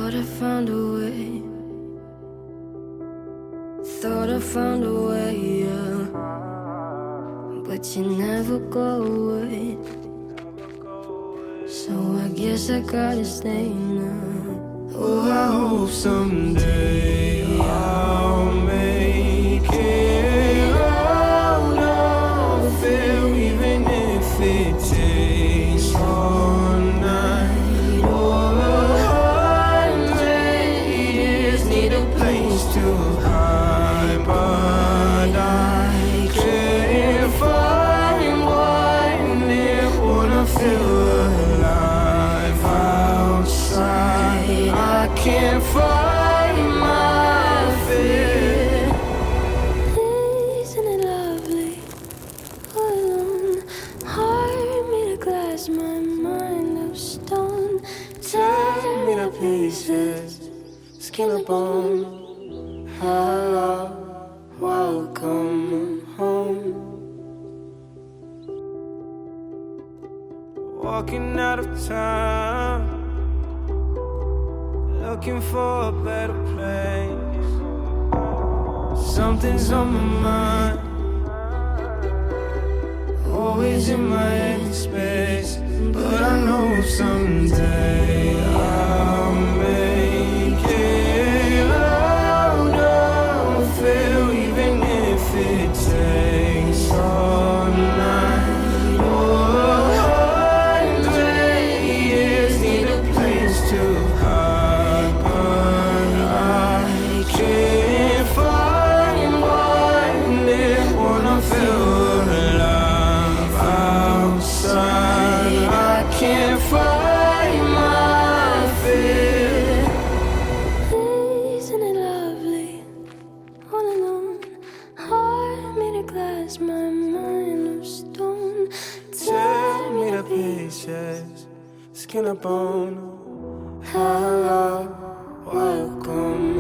Thought I found a way. Thought I found a way, yeah. But you never go away. So I guess I gotta stay now. Oh, I hope someday I'll make it out of it, even if it takes all night or 100 years. Need a place to hide, but I can't find one there. Wanna feel alive outside. I can't find my fear. Isn't it lovely? All alone, heart made of glass, my mind of stone. Tear me to pieces, skin and bone. Hello, welcome home. Walking out of town, looking for a better place. Something's on my mind, always in my headspace. But I know someday I'll make it out of it, even if it takes all night or 100 years. Need a place to hide, but I can't find one there. Wanna feel alive outside. I can't find my fear. Isn't it lovely? All alone, heart made of glass, my mind of stone. Tear me to pieces, skin and bone. Hello, welcome